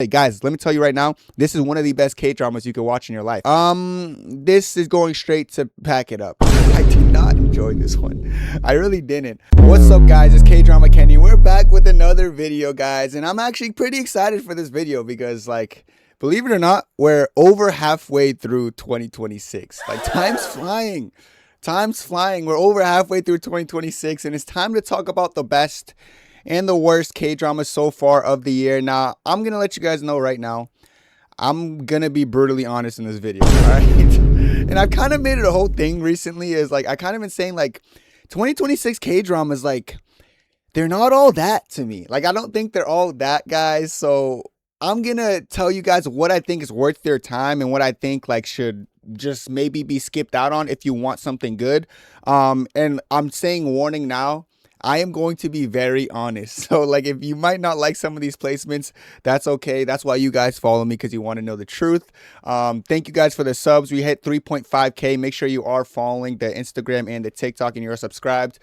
Hey guys, let me tell you right now, this is one of the best K-dramas you can watch in your life. This is going straight to pack it up. I did not enjoy this one. I really didn't. What's up guys, it's K-Drama Kenny. We're back with another video guys, and I'm actually pretty excited for this video because like, believe it or not, we're over halfway through 2026. Like time's flying. Time's flying. We're over halfway through 2026 and it's time to talk about the best and the worst K-dramas so far of the year. Now, I'm going to let you guys know right now, I'm going to be brutally honest in this video, all right? And I've kind of made it a whole thing recently is like, I kind of been saying like 2026 K-dramas, like, they're not all that to me. Like, I don't think they're all that, guys. So I'm going to tell you guys what I think is worth their time and what I think like should just maybe be skipped out on if you want something good. And I'm saying warning now, I am going to be very honest. So like if you might not like some of these placements, that's okay. That's why you guys follow me, because you want to know the truth. Thank you guys for the subs. We hit 3.5K. Make sure you are following the Instagram and the TikTok and you're subscribed.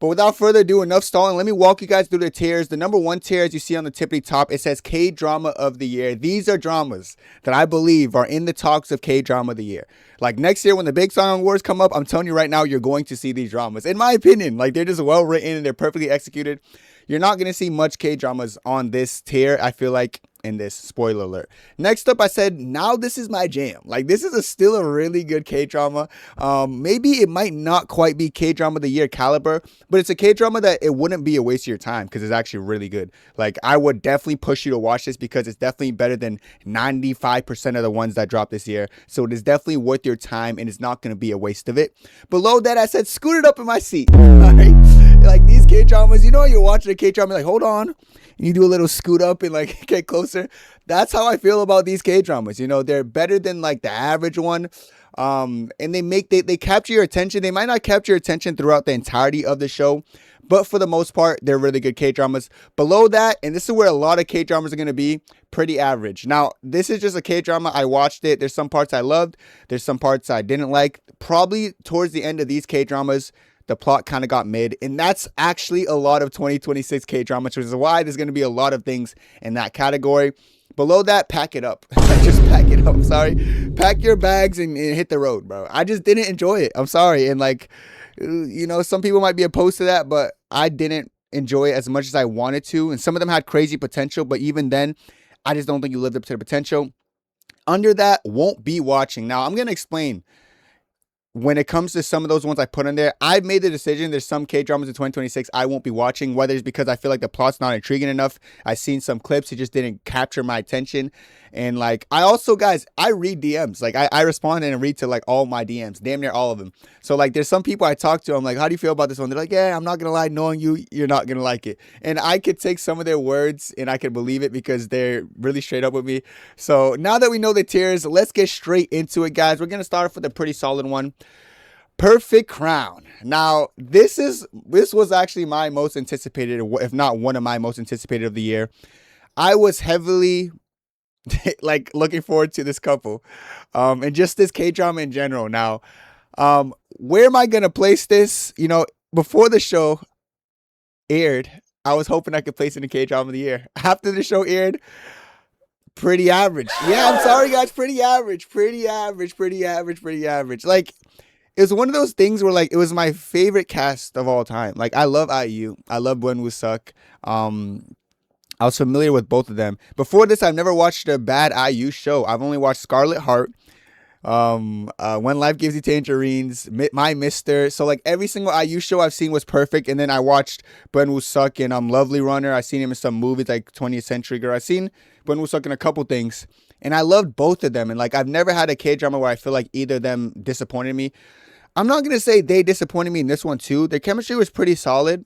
But without further ado, enough stalling. Let me walk you guys through the tiers. The number one tier, as you see on the tippity top, it says K-drama of the year. These are dramas that I believe are in the talks of K-drama of the year. Like next year when the big song awards come up, I'm telling you right now, you're going to see these dramas. In my opinion, like they're just well written and they're perfectly executed. You're not going to see much K-dramas on this tier, I feel like, in this. Spoiler alert. Next up, I said, now this is my jam. Like this is still a really good K-drama. Maybe it might not quite be K-drama of the year caliber, but it's a K-drama that it wouldn't be a waste of your time because it's actually really good. Like I would definitely push you to watch this because it's definitely better than 95% of the ones that dropped this year. So it is definitely worth your time and it's not going to be a waste of it. Below that, I said, scoot it up in my seat. All right. Like these K-dramas, you know, you're watching a K-drama, like, hold on. And you do a little scoot up and like get closer. That's how I feel about these K-dramas. You know, they're better than like the average one. And they capture your attention. They might not capture your attention throughout the entirety of the show, but for the most part, they're really good K-dramas. Below that, and this is where a lot of K-dramas are going to be, pretty average. Now, this is just a K-drama. I watched it. There's some parts I loved. There's some parts I didn't like. Probably towards the end of these K-dramas, the plot kind of got mid, and that's actually a lot of 2026 K-dramas, which is why there's going to be a lot of things in that category. Below that, pack it up. Just pack it up. I'm sorry. Pack your bags and hit the road, bro. I just didn't enjoy it. I'm sorry. And like, you know, some people might be opposed to that, but I didn't enjoy it as much as I wanted to. And some of them had crazy potential, but even then, I just don't think you lived up to the potential. Under that, won't be watching. Now, I'm going to explain. When it comes to some of those ones I put in there, I've made the decision. There's some K-dramas in 2026 I won't be watching, whether it's because I feel like the plot's not intriguing enough. I've seen some clips. It just didn't capture my attention. And like, I also, guys, I read DMs. Like I respond and read to like all my DMs, damn near all of them. So like, there's some people I talk to, I'm like, how do you feel about this one? They're like, yeah, I'm not going to lie, knowing you, you're not going to like it. And I could take some of their words and I could believe it because they're really straight up with me. So now that we know the tiers, let's get straight into it, guys. We're going to start off with a pretty solid one. Perfect Crown. Now, this was actually my most anticipated, if not one of my most anticipated of the year. I was heavily like looking forward to this couple, and just this K-drama in general. Now, where am I gonna place this? You know, before the show aired, I was hoping I could place it in the K-drama of the year. After the show aired, pretty average. Yeah, I'm sorry, guys. Pretty average. Like, it was one of those things where like it was my favorite cast of all time. Like I love IU. I love Wonderfools. I was familiar with both of them. Before this, I've never watched a bad IU show. I've only watched Scarlet Heart, When Life Gives You Tangerines, My Mister. So like every single IU show I've seen was perfect. And then I watched Wonderfools and Lovely Runner. I've seen him in some movies like 20th Century Girl. I've seen Wonderfools in a couple things. And I loved both of them. And like I've never had a K-drama where I feel like either of them disappointed me. I'm not going to say they disappointed me in this one too. Their chemistry was pretty solid.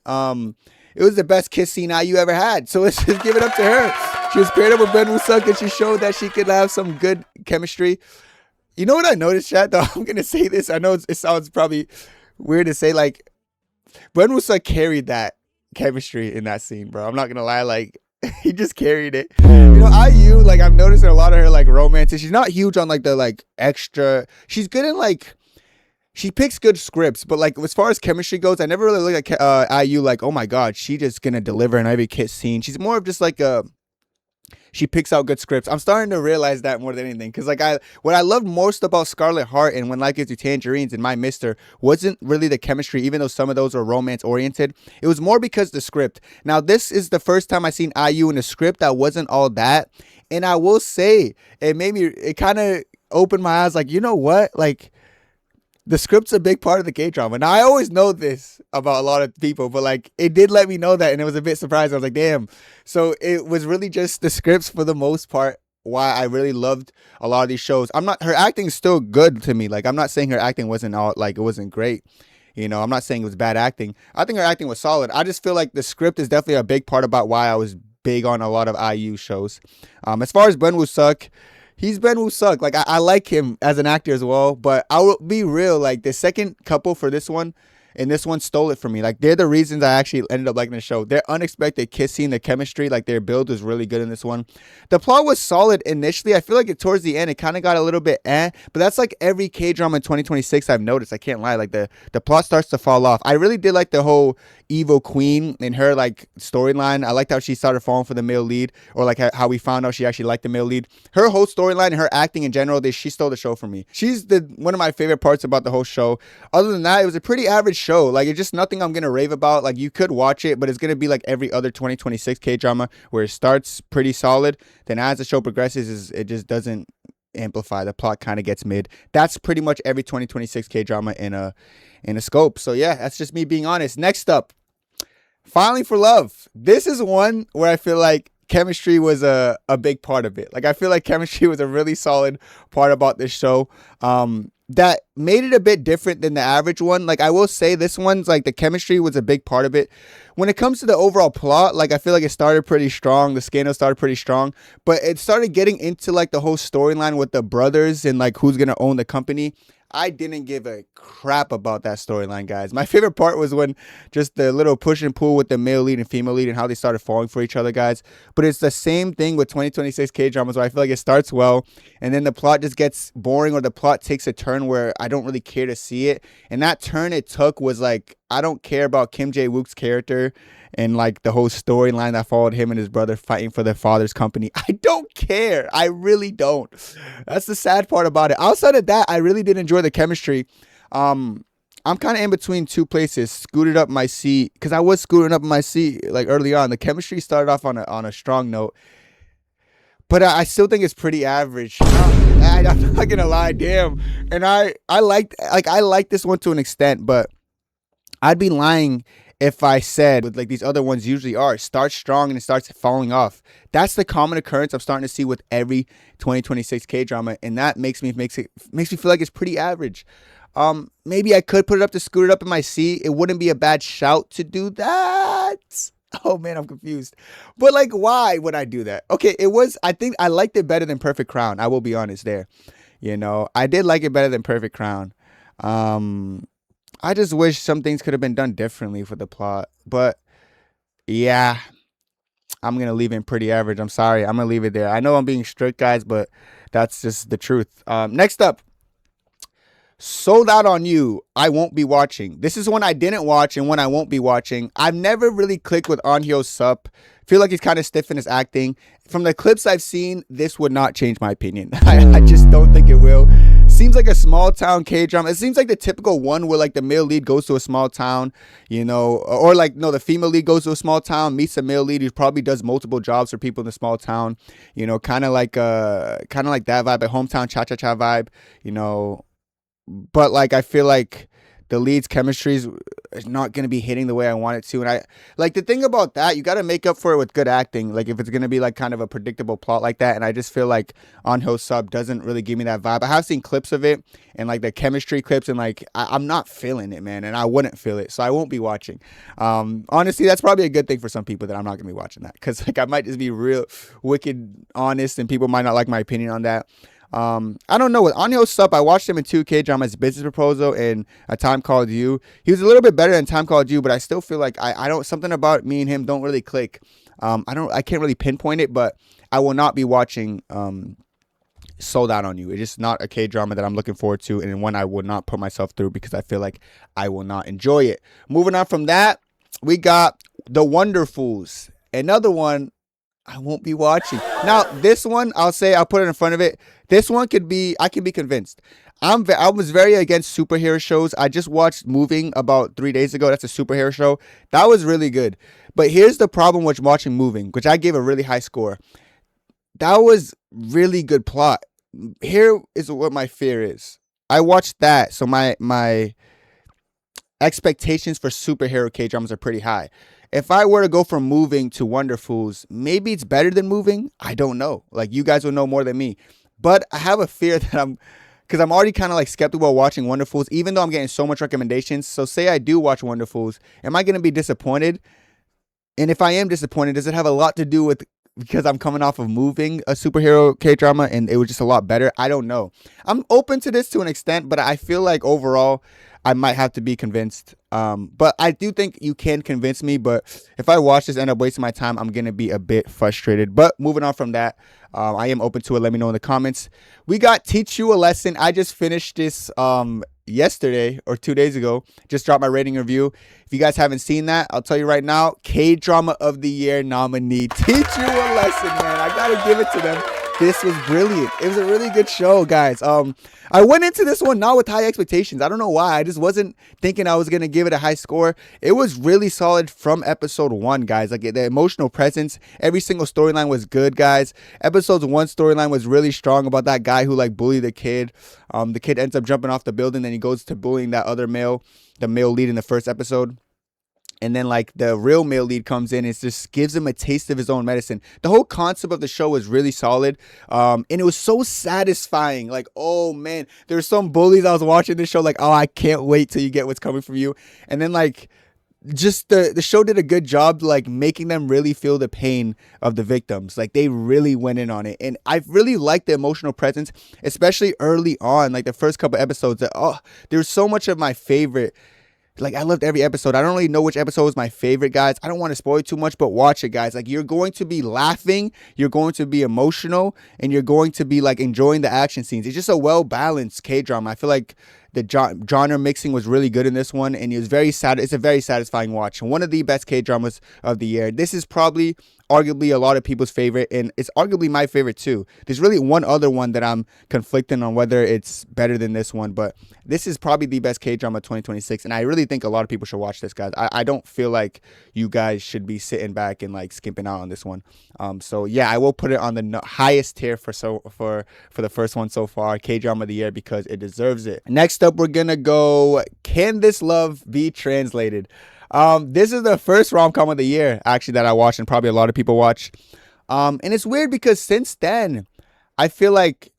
It was the best kiss scene IU ever had. So let's just give it up to her. She was paired up with Wonderfools and she showed that she could have some good chemistry. You know what I noticed, chat, though? I'm going to say this. I know it sounds probably weird to say, like, Wonderfools carried that chemistry in that scene, bro. I'm not going to lie. Like, he just carried it. You know, IU, like, I've noticed in a lot of her, like, romances. She's not huge on, like, the, like, extra. She's good in, like, she picks good scripts, but like as far as chemistry goes, I never really look at IU like, oh my god, she just gonna deliver in every kiss scene. She's more of just like a she picks out good scripts. I'm starting to realize that more than anything, because like what I loved most about Scarlet Heart and When Life Gives You Tangerines and My Mister wasn't really the chemistry, even though some of those are romance oriented. It was more because the script. Now this is the first time I seen IU in a script that wasn't all that, and I will say it kind of opened my eyes. Like, you know what, like, the script's a big part of the K-drama. Now, I always know this about a lot of people, but like, it did let me know that, and it was a bit surprised. I was like, damn. So it was really just the scripts for the most part why I really loved a lot of these shows. Her acting's still good to me. Like, I'm not saying her acting wasn't all, like, it wasn't great. You know, I'm not saying it was bad acting. I think her acting was solid. I just feel like the script is definitely a big part about why I was big on a lot of IU shows. As far as Ben Woo-suk, he's Ben Woo-suk. Like, I like him as an actor as well, but I will be real. Like, the second couple for this one, and this one stole it from me. Like, they're the reasons I actually ended up liking the show. Their unexpected kissing, the chemistry, like, their build was really good in this one. The plot was solid initially. I feel like towards the end, it kind of got a little bit but that's like every K-drama in 2026 I've noticed. I can't lie. Like, the plot starts to fall off. I really did like the whole evil queen and her, like, storyline. I liked how she started falling for the male lead, or like how we found out she actually liked the male lead. Her whole storyline and her acting in general, she stole the show from me. She's one of my favorite parts about the whole show. Other than that, it was a pretty average show. Like, it's just nothing I'm gonna rave about. Like, you could watch it, but it's gonna be like every other 2026 K-drama, where it starts pretty solid, then as the show progresses, it just doesn't amplify. The plot kind of gets mid. That's pretty much every 2026 K-drama in a scope. So yeah, that's just me being honest. Next up, Filing for Love. This is one where I feel like chemistry was a big part of it. Like, I feel like chemistry was a really solid part about this show. That made it a bit different than the average one. Like, I will say this one's, like, the chemistry was a big part of it. When it comes to the overall plot, like, I feel like it started pretty strong. The scandal started pretty strong, but it started getting into, like, the whole storyline with the brothers and, like, who's gonna own the company. I didn't give a crap about that storyline, guys. My favorite part was when just the little push and pull with the male lead and female lead and how they started falling for each other, guys. But it's the same thing with 2026 K-dramas, where I feel like it starts well and then the plot just gets boring, or the plot takes a turn where I don't really care to see it. And that turn it took was like, I don't care about Kim Jae-wook's character and like the whole storyline that followed him and his brother fighting for their father's company. I don't care. I really don't. That's the sad part about it. Outside of that, I really did enjoy the chemistry. I'm kind of in between two places. Scooted up my seat, because I was scooting up my seat like early on. The chemistry started off on a strong note, but I still think it's pretty average. I'm not gonna lie, damn. And I liked this one to an extent, but I'd be lying if I said, with like these other ones usually are, starts strong and it starts falling off. That's the common occurrence I'm starting to see with every 2026 K-drama, and that makes me feel like it's pretty average. Maybe I could put it up to Scoot It Up in my seat. It wouldn't be a bad shout to do that. Oh man, I'm confused. But like, why would I do that? Okay, I think I liked it better than Perfect Crown. I will be honest there. You know, I did like it better than Perfect Crown. I just wish some things could have been done differently for the plot. But yeah, I'm going to leave it pretty average. I'm sorry. I'm going to leave it there. I know I'm being strict, guys, but that's just the truth. Next up, Sold Out on You. I won't be watching. This is one I didn't watch and one I won't be watching. I've never really clicked with On Hyo Sup. Feel like he's kind of stiff in his acting. From the clips I've seen, this would not change my opinion. I just don't think it will. Seems like a small town K-drama. It seems like the typical one where like the male lead goes to a small town, you know, or like, no, the female lead goes to a small town, meets a male lead who probably does multiple jobs for people in the small town, you know, kind of like that vibe, a hometown cha-cha-cha vibe, you know. But like, I feel like the lead's chemistry is not going to be hitting the way I want it to. And I like, the thing about that, you got to make up for it with good acting. Like, if it's going to be like kind of a predictable plot like that. And I just feel like On Hyo Sub doesn't really give me that vibe. I have seen clips of it and like the chemistry clips, and like, I'm not feeling it, man. And I wouldn't feel it. So I won't be watching. Honestly, that's probably a good thing for some people that I'm not going to be watching that. Cause like, I might just be real wicked honest and people might not like my opinion on that. I don't know. With On Hyo Sup, I watched him in 2 K-dramas, Business Proposal and A Time Called You. He was a little bit better than Time Called You, but I still feel like I don't, something about me and him don't really click. I can't really pinpoint it, but I will not be watching Sold Out on You. It's just not a K-drama that I'm looking forward to, and one I will not put myself through because I feel like I will not enjoy it. Moving on from that, we got The Wonderfools. Another one I won't be watching. Now, this one, I'll say, I'll put it in front of it. This one could be, I can be convinced. I was very against superhero shows. I just watched Moving about 3 days ago. That's a superhero show. That was really good. But here's the problem with watching Moving, which I gave a really high score. That was really good plot. Here is what my fear is. I watched that, so my expectations for superhero K dramas are pretty high. If I were to go from Moving to Wonderfools, maybe it's better than Moving. I don't know. Like, you guys will know more than me. But I have a fear that because I'm already kind of like skeptical about watching Wonderfools, even though I'm getting so much recommendations. So say I do watch Wonderfools, am I going to be disappointed? And if I am disappointed, does it have a lot to do with because I'm coming off of Moving, a superhero K drama, and it was just a lot better? I don't know. I'm open to this to an extent, but I feel like overall I might have to be convinced. But I do think you can convince me. But if I watch this, end up wasting my time, I'm gonna be a bit frustrated. But moving on from that, I am open to it. Let me know in the comments. We got Teach You a Lesson. I just finished this yesterday or 2 days ago. Just dropped my rating review. If you guys haven't seen that, I'll tell you right now, K drama of the year nominee. Teach You a Lesson, man. I gotta give it to them. This was brilliant. It was a really good show, guys. I went into this one not with high expectations. I don't know why. I just wasn't thinking I was going to give it a high score. It was really solid from episode 1, guys. Like, the emotional presence, every single storyline was good, guys. Episode 1 storyline was really strong about that guy who, like, bullied the kid. The kid ends up jumping off the building, then he goes to bullying that other male, the male lead in the first episode. And then, like, the real male lead comes in and just gives him a taste of his own medicine. The whole concept of the show was really solid. And it was so satisfying. Like, oh, man. There were some bullies I was watching this show. Like, oh, I can't wait till you get what's coming from you. And then, like, just the show did a good job, like, making them really feel the pain of the victims. Like, they really went in on it. And I really liked the emotional presence, especially early on. Like, the first couple episodes. There's so much of my favorite. Like, I loved every episode. I don't really know which episode was my favorite, guys. I don't want to spoil too much, but watch it, guys. Like, you're going to be laughing, you're going to be emotional, and you're going to be, like, enjoying the action scenes. It's just a well-balanced K-drama. I feel like the genre mixing was really good in this one, and it was it's a very satisfying watch. One of the best K-dramas of the year. This is probably arguably a lot of people's favorite, and it's arguably my favorite too. There's really one other one that I'm conflicting on whether it's better than this one, but this is probably the best K-drama 2026, and I really think a lot of people should watch this, guys. I don't feel like you guys should be sitting back and, like, skimping out on this one. So yeah, I will put it on the highest tier for the first one so far, K-drama of the year, because it deserves it. Next up, we're gonna go, Can This Love Be Translated? This is the first rom-com of the year, actually, that I watched, and probably a lot of people watch. And it's weird because since then, I feel like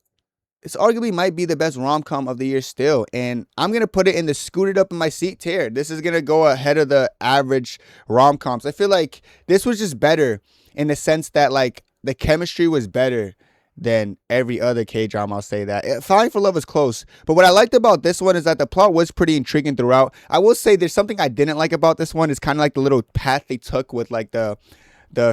it's arguably might be the best rom-com of the year still. And I'm going to put it in the scooted up in my seat tier. This is going to go ahead of the average rom-coms. I feel like this was just better in the sense that, like, the chemistry was better than every other K-drama, I'll say that. Falling for Love was close, but what I liked about this one is that the plot was pretty intriguing throughout. I will say there's something I didn't like about this one. It's kind of like the little path they took with, like, the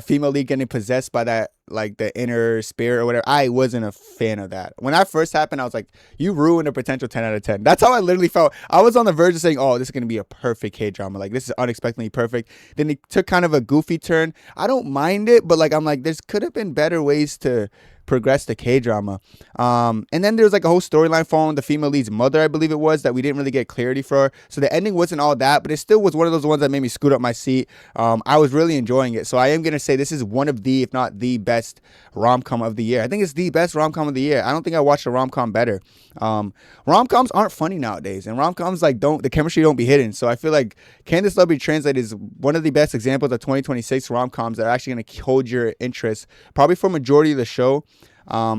female lead getting possessed by that, like, the inner spirit or whatever. I wasn't a fan of that. When that first happened, I was like, you ruined a potential 10 out of 10. That's how I literally felt. I was on the verge of saying, oh, this is going to be a perfect K-drama. Like, this is unexpectedly perfect. Then it took kind of a goofy turn. I don't mind it, but, like, I'm like, there could have been better ways to progress the K-drama. And then there was, like, a whole storyline following the female lead's mother, I believe it was, that we didn't really get clarity for. So the ending wasn't all that, but it still was one of those ones that made me scoot up my seat. I was really enjoying it. So I am going to say this is one of the, if not the best rom-com of the year. I think it's the best rom-com of the year. I don't think I watched a rom-com better. Rom-coms aren't funny nowadays, and rom-coms, like, the chemistry don't be hidden. So I feel like Can This Love Be Translated is one of the best examples of 2026 rom-coms that are actually going to hold your interest, probably for majority of the show.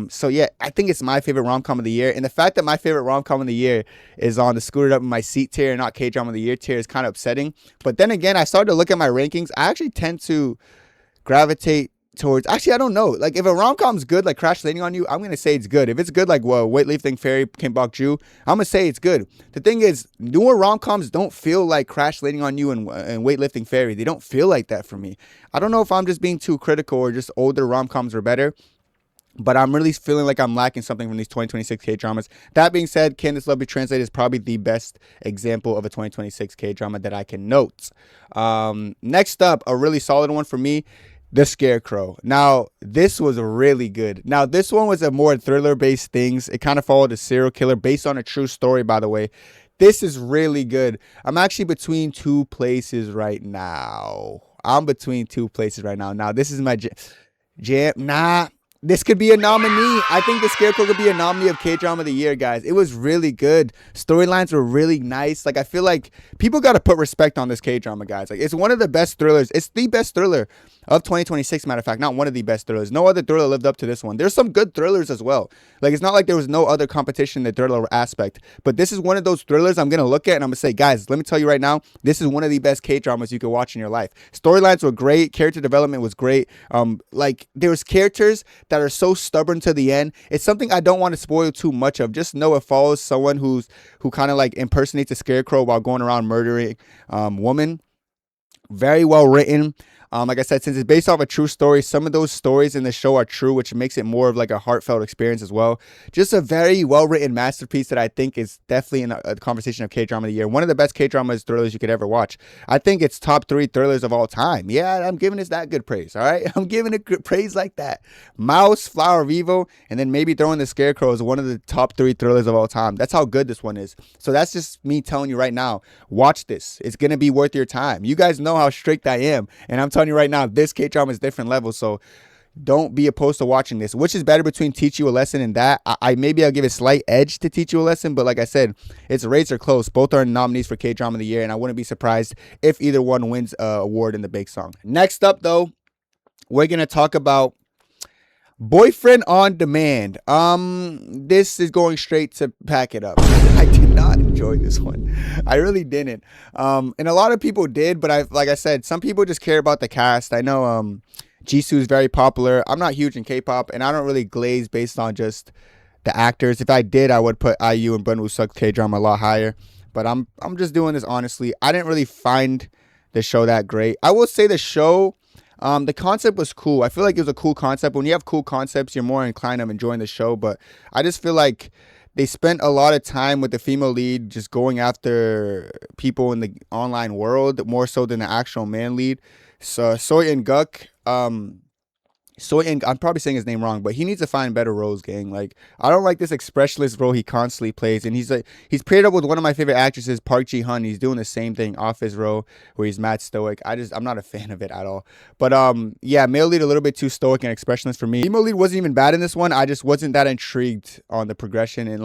So yeah, I think it's my favorite rom-com of the year, and the fact that my favorite rom-com of the year is on the scooted up in my seat tier and not K-drama of the year tier is kind of upsetting. But then again, I started to look at my rankings. I actually tend to gravitate towards, actually, I don't know, like, if a rom-com's good, like Crash Landing on You, I'm gonna say it's good. If it's good, like, well, Weightlifting Fairy, Kim Bok Ju, I'm gonna say it's good. The thing is, newer rom-coms don't feel like Crash Landing on You and Weightlifting Fairy. They don't feel like that for me. I don't know if I'm just being too critical or just older rom-coms are better, but I'm really feeling like I'm lacking something from these 2026 K-dramas. That being said, Can This Love Be Translated is probably the best example of a 2026 K-drama that I can note. Next up, a really solid one for me. the Scarecrow. Now, this was really good. Now, this one was a more thriller-based things. It kind of followed a serial killer based on a true story, by the way. This is really good. I'm actually between two places right now. Now, this is my jam. Nah, this could be a nominee. I think the Scarecrow could be a nominee of K-Drama of the Year, guys. It was really good. Storylines were really nice. Like, I feel like people got to put respect on this K-Drama, guys. Like, it's one of the best thrillers. It's the best thriller of 2026, matter of fact. Not one of the best thrillers. No other thriller lived up to this one. There's some good thrillers as well. Like, it's not like there was no other competition in the thriller aspect. But this is one of those thrillers I'm going to look at and I'm going to say, guys, let me tell you right now, this is one of the best K-Dramas you could watch in your life. Storylines were great. Character development was great. Like, there's characters that are so stubborn to the end. It's something I don't want to spoil too much of. Just know it follows someone who kind of like impersonates a scarecrow while going around murdering woman. Very well written. Like I said, since it's based off a true story, some of those stories in the show are true, which makes it more of like a heartfelt experience as well. Just a very well-written masterpiece that I think is definitely in a conversation of K-Drama of the Year. One of the best K-Dramas thrillers you could ever watch. I think it's top 3 thrillers of all time. Yeah, I'm giving it that good praise, all right? I'm giving it good praise like that. Mouse, Flower of Evil, and then maybe throwing the Scarecrow is one of the top 3 thrillers of all time. That's how good this one is. So that's just me telling you right now, watch this. It's going to be worth your time. You guys know how strict I am, and I'm telling you right now, this K-Drama is different level, so don't be opposed to watching this. Which is better between Teach You a Lesson and that? Maybe I'll give a slight edge to Teach You a Lesson, but like I said, its rates are close. Both are nominees for K-Drama of the Year, and I wouldn't be surprised if either one wins an award in the big song. Next up, though, we're gonna talk about Boyfriend on Demand. This is going straight to pack it up. I did not enjoy this one. I really didn't. And a lot of people did, but like I said, some people just care about the cast. I know Jisoo is very popular. I'm not huge in K-pop, and I don't really glaze based on just the actors. If I did, I would put IU and Bloodhounds K-Drama a lot higher. But I'm just doing this honestly. I didn't really find the show that great. I will say the show, the concept was cool. I feel like it was a cool concept. When you have cool concepts, you're more inclined to enjoying the show. But I just feel like they spent a lot of time with the female lead just going after people in the online world more so than the actual man lead. So Soy and Guk, I'm probably saying his name wrong, but he needs to find better roles, gang. Like, I don't like this expressionless role he constantly plays, and he's paired up with one of my favorite actresses, Park Ji-hun. He's doing the same thing off his role where he's mad stoic. I'm not a fan of it at all. But yeah, male lead a little bit too stoic and expressionless for me. Female lead wasn't even bad in this one. I just wasn't that intrigued on the progression, and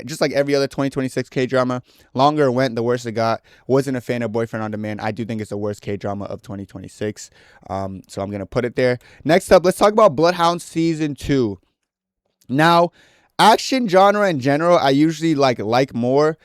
just like every other 2026 K-drama, longer it went, the worse it got. Wasn't a fan of Boyfriend on Demand. I do think it's the worst K-drama of 2026. So I'm gonna put it there. Next up, let's talk about Bloodhounds Season 2. Now, action genre in general, I usually like more.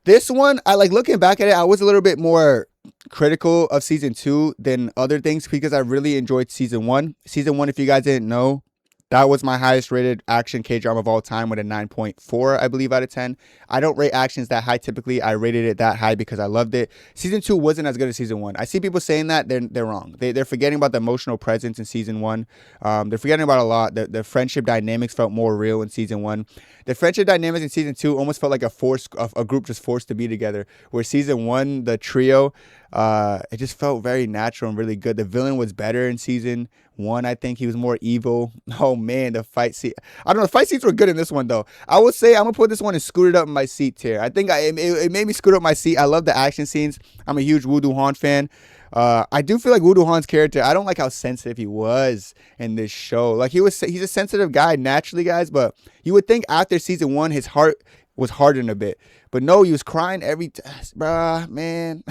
This one, I like looking back at it, I was a little bit more critical of Season 2 than other things because I really enjoyed Season 1. Season 1, if you guys didn't know, that was my highest rated action K-drama of all time with a 9.4, I believe, out of 10. I don't rate actions that high typically. I rated it that high because I loved it. Season 2 wasn't as good as Season 1. I see people saying that. They're wrong. They're forgetting about the emotional presence in Season 1. They're forgetting about a lot. The friendship dynamics felt more real in Season 1. The friendship dynamics in Season 2 almost felt like a group just forced to be together. Where Season 1, the trio, it just felt very natural and really good. The villain was better in Season 1. I think he was more evil. Oh man, the fight scene. I don't know. The fight scenes were good in this one though. I would say I'm gonna put this one and scoot it up in my seat tier. I think it made me scoot up my seat. I love the action scenes. I'm a huge Woo Do-hwan fan. I do feel like Woo Do-hwan's character, I don't like how sensitive he was in this show. Like he's a sensitive guy naturally, guys, but you would think after Season 1 his heart was hardened a bit. But no, he was crying every bruh, man.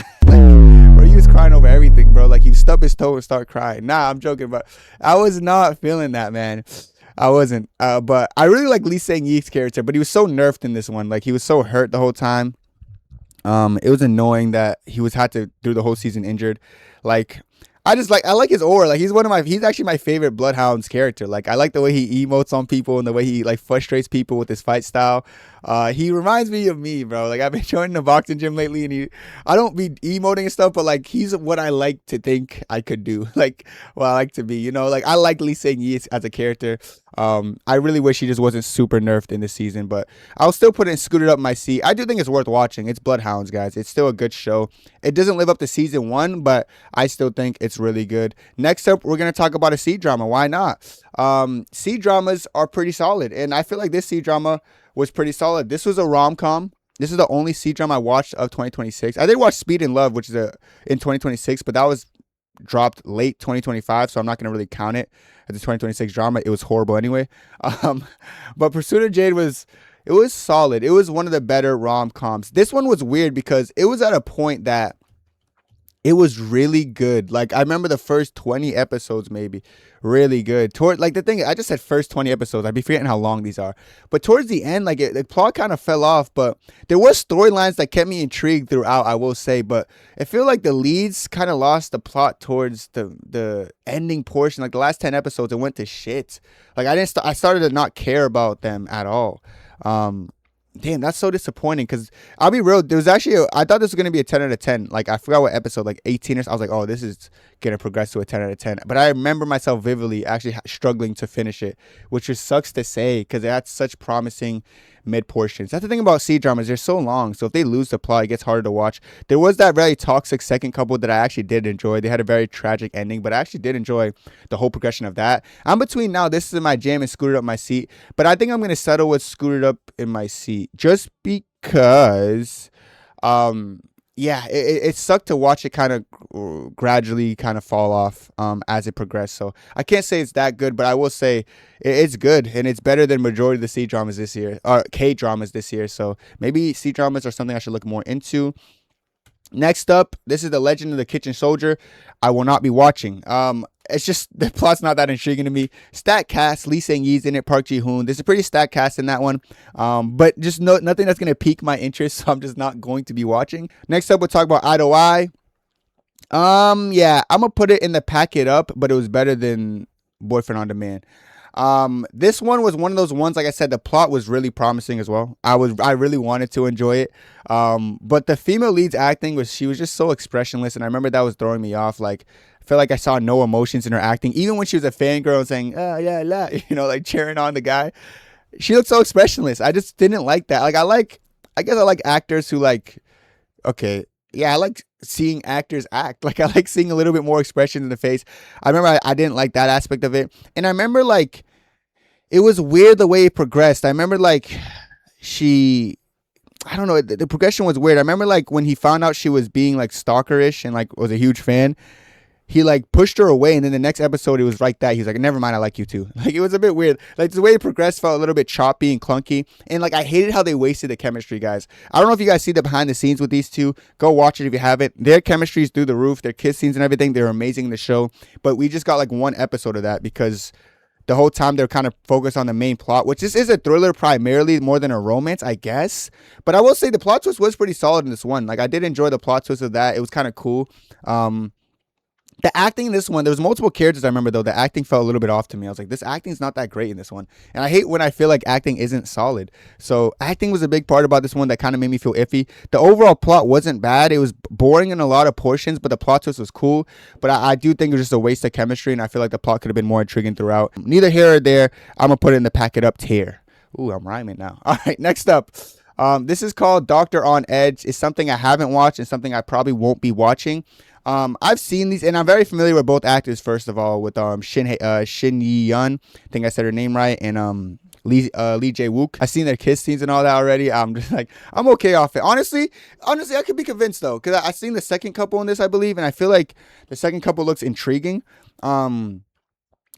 He was crying over everything, bro. Like he stubbed his toe and start crying. Nah, I'm joking, but I was not feeling that, man. I wasn't. But I really like Lee Sang-yeek's character, but he was so nerfed in this one. Like he was so hurt the whole time. It was annoying that he had to do the whole season injured. Like I like his aura. Like he's actually my favorite Bloodhounds character. Like I like the way he emotes on people and the way he like frustrates people with his fight style. He reminds me of me, bro. Like I've been joining the boxing gym lately, and I don't be emoting and stuff, but like he's what I like to think I could do. Like what I like to be, like I like Lee Sang-yi as a character. I really wish he just wasn't super nerfed in this season, but I'll still put it and scoot it up my seat. I do think it's worth watching. It's Bloodhounds, guys. It's still a good show. It doesn't live up to season 1, but I still think it's really good. Next up, we're gonna talk about a C drama. Why not? C dramas are pretty solid, and I feel like this C drama was pretty solid. This was a rom-com. This is the only C drama I watched of 2026. I did watch Speed and Love, which is in 2026, but that was dropped late 2025, so I'm not going to really count it as a 2026 drama. It was horrible anyway. But Pursuit of Jade was solid. It was one of the better rom-coms. This one was weird because it was at a point that it was really good. Like I remember the first 20 episodes, maybe really good. The thing, I just said first 20 episodes. I'd be forgetting how long these are. But towards the end, like the plot kind of fell off. But there was storylines that kept me intrigued throughout, I will say. But I feel like the leads kind of lost the plot towards the ending portion. Like the last 10 episodes, it went to shit. Like I started to not care about them at all. Damn, that's so disappointing because I'll be real. There was actually, I thought this was going to be a 10 out of 10. Like, I forgot what episode, like 18 or so. I was like, oh, this is going to progress to a 10 out of 10. But I remember myself vividly actually struggling to finish it, which just sucks to say because it had such promising mid portions. That's the thing about C dramas. They're so long. So if they lose the plot, it gets harder to watch. There was that very toxic second couple that I actually did enjoy. They had a very tragic ending, but I actually did enjoy the whole progression of that. I'm between now. This is my jam and Scooted Up my seat. But I think I'm going to settle with Scooted Up in my seat just because yeah, it sucked to watch it kind of gradually kind of fall off as it progressed. So I can't say it's that good, but I will say it's good, and it's better than majority of the C dramas this year, or K dramas this year. So maybe C dramas are something I should look more into. Next up, this is The Legend of the Kitchen Soldier. I will not be watching. It's just the plot's not that intriguing to me. Stat cast, Lee Sang-yee's in it, Park Ji-hoon. There's a pretty stat cast in that one. But just nothing that's gonna pique my interest, so I'm just not going to be watching. Next up, we'll talk about Eye to Eye. Yeah, I'm gonna put it in the pack it up, but it was better than Boyfriend on Demand. This one was one of those ones, like I said, the plot was really promising as well. I really wanted to enjoy it. But the female lead's acting she was just so expressionless, and I remember that was throwing me off. Like, I felt like I saw no emotions in her acting, even when she was a fangirl saying, oh yeah, la, like cheering on the guy. She looked so expressionless. I just didn't like that. Like, I guess I like actors who okay, yeah, I like seeing actors act. Like, I like seeing a little bit more expression in the face. I remember I didn't like that aspect of it. And I remember, it was weird the way it progressed. I remember, I don't know, the progression was weird. I remember, when he found out she was being, stalkerish and, was a huge fan, he pushed her away, and then the next episode it was like that. He was like, never mind, I like you too. It was a bit weird. The way it progressed felt a little bit choppy and clunky, and I hated how they wasted the chemistry, guys. I don't know if you guys see the behind the scenes with these two. Go watch it if you haven't. Their chemistry is through the roof. Their kiss scenes and everything, they're amazing in the show, but we just got one episode of that because the whole time they're kind of focused on the main plot, which this is a thriller primarily more than a romance, I guess. But I will say the plot twist was pretty solid in this one. I did enjoy the plot twist of that. It was kind of cool. The acting in this one, there was multiple characters I remember, though. The acting felt a little bit off to me. I was like, this acting's not that great in this one. And I hate when I feel like acting isn't solid. So acting was a big part about this one that kind of made me feel iffy. The overall plot wasn't bad. It was boring in a lot of portions, but the plot twist was cool. But I do think it was just a waste of chemistry, and I feel like the plot could have been more intriguing throughout. Neither here or there. I'm going to put it in the pack it up tier. Ooh, I'm rhyming now. All right, next up. This is called Doctor on Edge. It's something I haven't watched and something I probably won't be watching. I've seen these, and I'm very familiar with both actors, first of all, with Shin Yi-yeon, I think I said her name right, and Lee Jae-wook. I've seen their kiss scenes and all that already. I'm just I'm okay off it. Honestly, I could be convinced, though, because I've seen the second couple in this, I believe, and I feel like the second couple looks intriguing.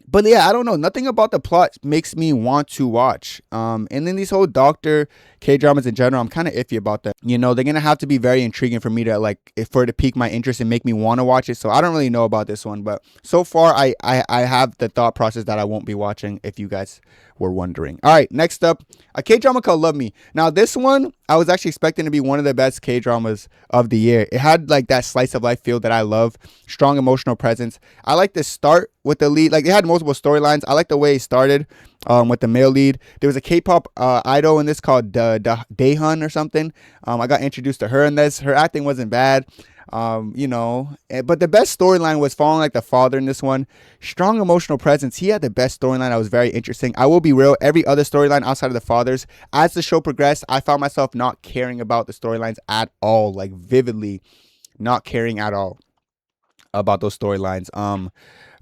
But yeah, I don't know. Nothing about the plot makes me want to watch. And then these whole Doctor K-dramas in general, I'm kind of iffy about that. They're going to have to be very intriguing for me to for it to pique my interest and make me want to watch it. So I don't really know about this one. But so far, I have the thought process that I won't be watching, if you guys were wondering. All right, next up, a K-drama called Love Me. Now, this one, I was actually expecting to be one of the best K-dramas of the year. It had that slice of life feel that I love. Strong emotional presence. I like the start with the lead. It had multiple storylines. I like the way it started with the male lead. There was a K-pop idol in this called Daehan or something. I got introduced to her in this. Her acting wasn't bad. You know, but the best storyline was following like the father in this one. Strong emotional presence. He had the best storyline. That was very interesting. I will be real. Every other storyline outside of the fathers, as the show progressed, I found myself not caring about the storylines at all, like vividly not caring at all about those storylines.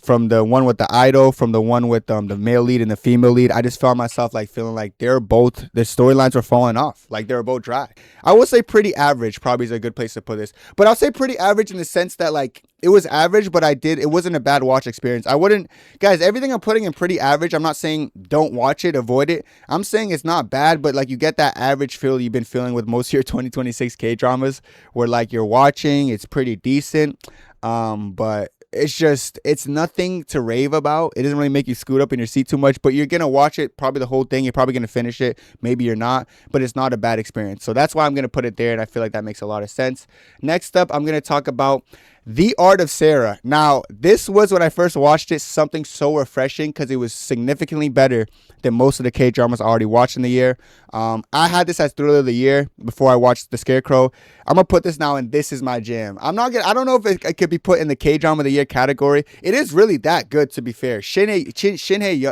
From the one with the idol, from the one with the male lead and the female lead, I just found myself like feeling like the storylines were falling off, like they were both dry. I would say pretty average probably is a good place to put this, but I'll say pretty average in the sense that like it was average, but it wasn't a bad watch experience. I wouldn't, guys, everything I'm putting in pretty average. I'm not saying don't watch it, avoid it. I'm saying it's not bad, but like you get that average feel you've been feeling with most of your 2026 K-dramas where like you're watching, it's pretty decent, but it's nothing to rave about. It doesn't really make you scoot up in your seat too much, but you're gonna watch it probably the whole thing. You're probably gonna finish it, maybe you're not, but it's not a bad experience. So that's why I'm gonna put it there, and I feel like that makes a lot of sense. Next up, I'm gonna talk about The Art of Sarah. Now, this was, when I first watched it, something so refreshing because it was significantly better than most of the K-dramas I already watched in the year. I had this as thriller of the year before I watched The Scarecrow. I'm going to put this now, and this is my jam. I don't know if it could be put in the K-drama of the year category. It is really that good, to be fair. Shin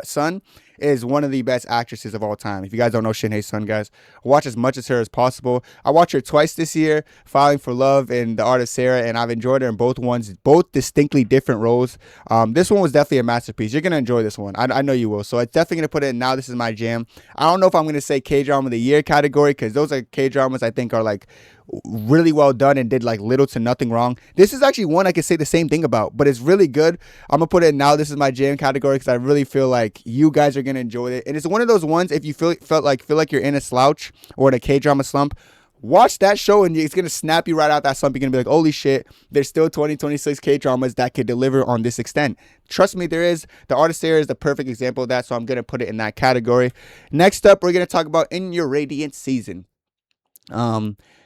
Sun is one of the best actresses of all time. If you guys don't know Shin Sun, guys, watch as much as her as possible. I watched her twice this year, Falling for Love and The Art of Sarah, and I've enjoyed her in both ones, both distinctly different roles. This one was definitely a masterpiece. You're going to enjoy this one. I know you will. So it's definitely going to put it in now. This is my jam. I don't know if I'm going to say K-drama of the year category because those are K-dramas I think are like really well done and did like little to nothing wrong. This is actually one I could say the same thing about, but it's really good. I'm gonna put it in now. This is my jam category because I really feel like you guys are gonna enjoy it, and it's one of those ones if you feel like you're in a slouch or in a K-drama slump, watch that show and it's gonna snap you right out that slump. You're gonna be like, holy shit, there's still 2026 K-dramas that could deliver on this extent. Trust me, there is. The Art of Sarah is the perfect example of that, so I'm gonna put it in that category. Next up, we're gonna talk about Your Radiant Szn.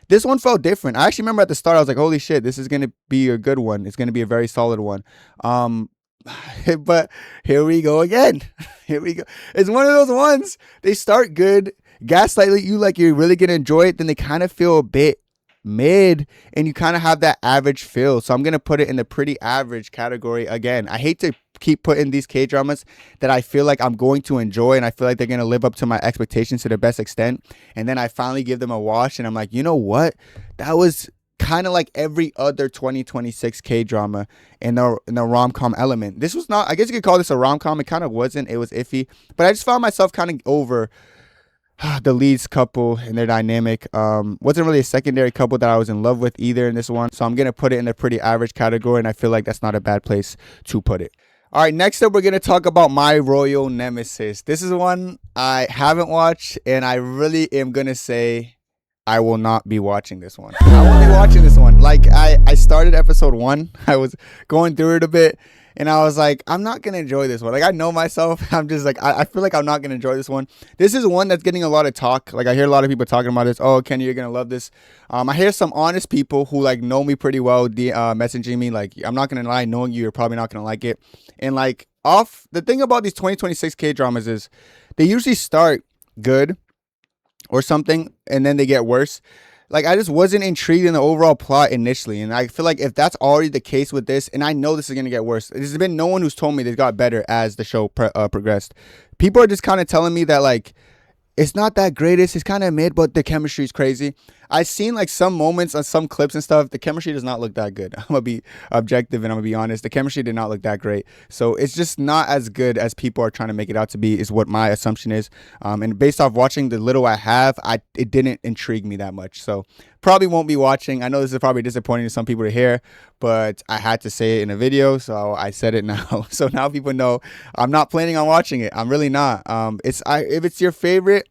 This one felt different. I actually remember at the start, I was like, holy shit, this is going to be a good one. It's going to be a very solid one. But here we go again. Here we go. It's one of those ones, they start good, gaslight you like you're really going to enjoy it, then they kind of feel a bit mid, and you kind of have that average feel. So I'm going to put it in the pretty average category again. I hate to keep putting these K-dramas that I feel like I'm going to enjoy and I feel like they're going to live up to my expectations to the best extent, and then I finally give them a watch and I'm like, you know what, that was kind of like every other 2026 K-drama in the rom-com element. This was not, I guess you could call this a rom-com. It kind of wasn't. It was iffy, but I just found myself kind of over the leads couple and their dynamic. Wasn't really a secondary couple that I was in love with either in this one, so I'm gonna put it in a pretty average category, and I feel like that's not a bad place to put it. All right, next up, we're going to talk about My Royal Nemesis. This is one I haven't watched, and I really am going to say I will not be watching this one. I won't be watching this one. Like, I started episode 1. I was going through it a bit, and I was like, I'm not going to enjoy this one. Like, I know myself. I'm just like, I feel like I'm not going to enjoy this one. This is one that's getting a lot of talk. Like, I hear a lot of people talking about this. Oh, Kenny, you're going to love this. I hear some honest people who, like, know me pretty well messaging me. Like, I'm not going to lie, knowing you're probably not going to like it. And, like, the thing about these 2026 K-dramas is they usually start good or something, and then they get worse. Like, I just wasn't intrigued in the overall plot initially, and I feel like if that's already the case with this, and I know this is going to get worse, there's been no one who's told me they got better as the show progressed. People are just kind of telling me that, like, it's not that greatest, it's kind of mid, but the chemistry is crazy. I've seen, like, some moments on some clips and stuff. The chemistry does not look that good. I'm going to be objective and I'm going to be honest. The chemistry did not look that great. So it's just not as good as people are trying to make it out to be, is what my assumption is. And based off watching the little I have, it didn't intrigue me that much. So probably won't be watching. I know this is probably disappointing to some people to hear, but I had to say it in a video, so I said it now. So now people know I'm not planning on watching it. I'm really not. If it's your favorite,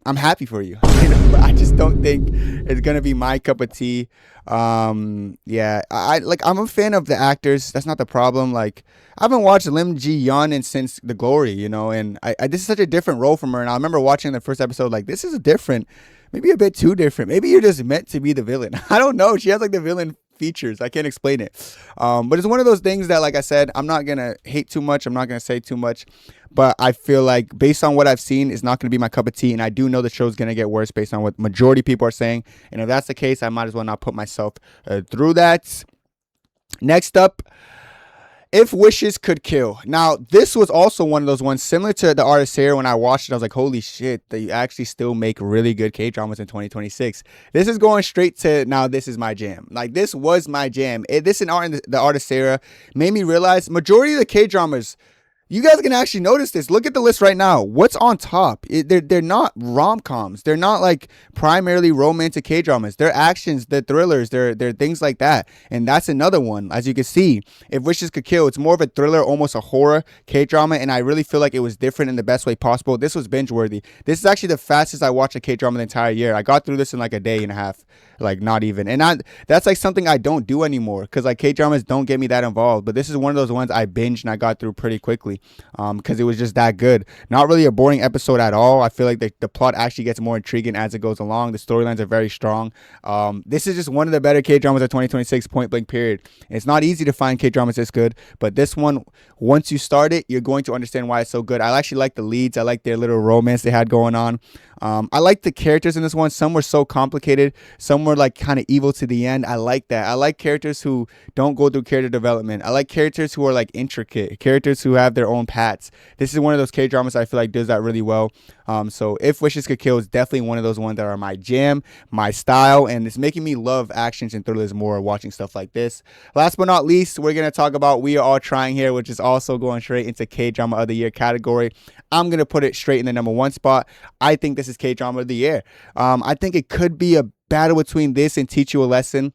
I'm happy for you. But I just don't think it's gonna be my cup of tea. Yeah, I'm a fan of the actors. That's not the problem. Like, I haven't watched Lim Ji Yeon since The Glory, and this is such a different role from her. And I remember watching the first episode, like, this is different, maybe a bit too different. Maybe you're just meant to be the villain. I don't know. She has like the villain features. I can't explain it. But it's one of those things that, like I said, I'm not gonna hate too much. I'm not gonna say too much. But I feel like based on what I've seen, it's not going to be my cup of tea. And I do know the show's going to get worse based on what majority of people are saying. And if that's the case, I might as well not put myself through that. Next up, If Wishes Could Kill. Now, this was also one of those ones similar to the artist here. When I watched it, I was like, holy shit, they actually still make really good K-dramas in 2026. This is going straight to, now this is my jam. Like, this was my jam. This and the artist Sarah made me realize majority of the K-dramas, you guys can actually notice this. Look at the list right now. What's on top? They're not rom-coms. They're not like primarily romantic K-dramas. They're actions, they're thrillers, they're things like that. And that's another one. As you can see, If Wishes Could Kill, it's more of a thriller, almost a horror K-drama. And I really feel like it was different in the best way possible. This was binge-worthy. This is actually the fastest I watched a K-drama the entire year. I got through this in like a day and a half. Like, not even. And that's like something I don't do anymore, because like K-dramas don't get me that involved. But this is one of those ones I binged and I got through pretty quickly, because it was just that good. Not really a boring episode at all. I feel like the plot actually gets more intriguing as it goes along. The storylines are very strong. This is just one of the better K-dramas of 2026, point blank period. And it's not easy to find K-dramas this good, but this one, once you start it, you're going to understand why it's so good. I actually like the leads. I like their little romance they had going on. I like the characters in this one. Some were so complicated. Some were like kind of evil to the end. I like that. I like characters who don't go through character development. I like characters who are like intricate, characters who have their own paths. This is one of those K-dramas I feel like does that really well. So If Wishes Could Kill is definitely one of those ones that are my jam, my style, and it's making me love actions and thrillers more watching stuff like this. Last but not least, we're going to talk about We Are All Trying here, which is also going straight into K-drama of the year category. I'm going to put it straight in the #1 spot. I think this is K-drama of the year. I think it could be a battle between this and Teach You a Lesson.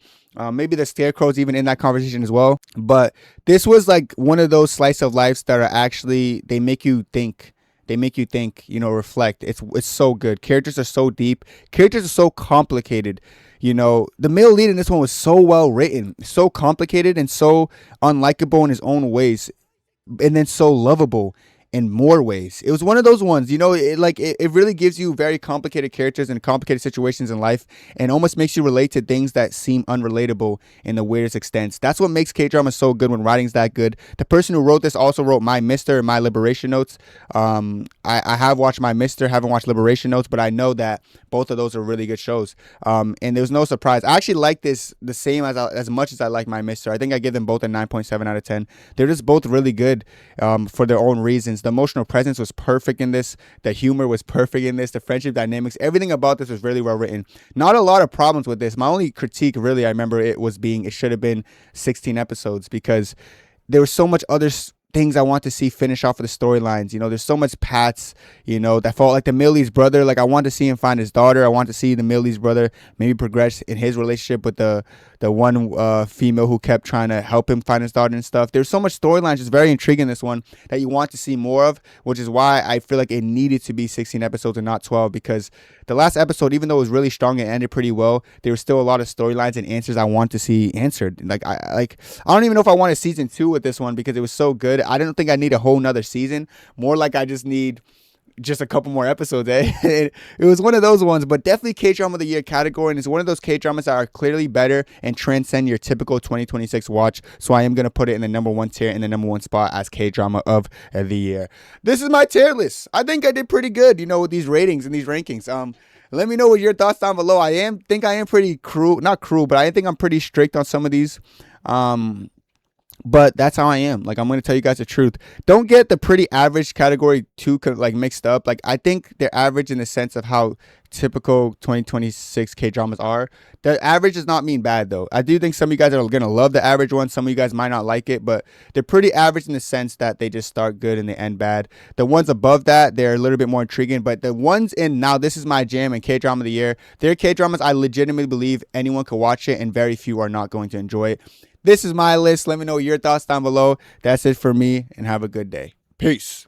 Maybe the Scarecrow's even in that conversation as well. But this was like one of those slice of lives that are actually, they make you think. They make you think, you know, reflect. It's so good. Characters are so deep. Characters are so complicated. You know, the male lead in this one was so well written, so complicated and so unlikable in his own ways, and then so lovable in more ways. It was one of those ones, you know, it really gives you very complicated characters and complicated situations in life, and almost makes you relate to things that seem unrelatable in the weirdest extents. That's what makes K-drama so good when writing's that good. The person who wrote this also wrote My Mister and My Liberation Notes. I have watched My Mister, haven't watched Liberation Notes, but I know that both of those are really good shows. And there was no surprise. I actually like this the same as much as I like My Mister. I think I give them both a 9.7 out of 10. They're just both really good for their own reasons. The emotional presence was perfect in this. The humor was perfect in this. The friendship dynamics, everything about this was really well written. Not a lot of problems with this. My only critique, really, I remember it should have been 16 episodes, because there was so much other things I want to see finish off of the storylines. You know, there's so much paths, you know, that felt like the Millie's brother. Like, I want to see him find his daughter. I want to see the Millie's brother maybe progress in his relationship with the one female who kept trying to help him find his daughter and stuff. There's so much storylines, just very intriguing, this one, that you want to see more of, which is why I feel like it needed to be 16 episodes and not 12, because the last episode, even though it was really strong and ended pretty well, there was still a lot of storylines and answers I want to see answered. I don't even know if I wanted season 2 with this one, because it was so good. I don't think I need a whole nother season. More like I just need just a couple more episodes, it was one of those ones, but definitely K-drama of the year category, and it's one of those K-dramas that are clearly better and transcend your typical 2026 watch. So I am going to put it in the #1 tier, in the #1 spot as K-drama of the year. This is my tier list. I think I did pretty good, you know, with these ratings and these rankings. Let me know what your thoughts down below. I think I am pretty cruel, not cruel, but I think I'm pretty strict on some of these. But that's how I am. Like, I'm going to tell you guys the truth. Don't get the pretty average category too like mixed up. Like, I think they're average in the sense of how typical 2026 K-dramas are. The average does not mean bad, though. I do think some of you guys are going to love the average one. Some of you guys might not like it, but they're pretty average in the sense that they just start good and they end bad. The ones above that, they're a little bit more intriguing, but the ones in Now This Is My Jam and K-drama of the year, they're K-dramas I legitimately believe anyone could watch it, and very few are not going to enjoy it. This is my list. Let me know your thoughts down below. That's it for me, and have a good day. Peace.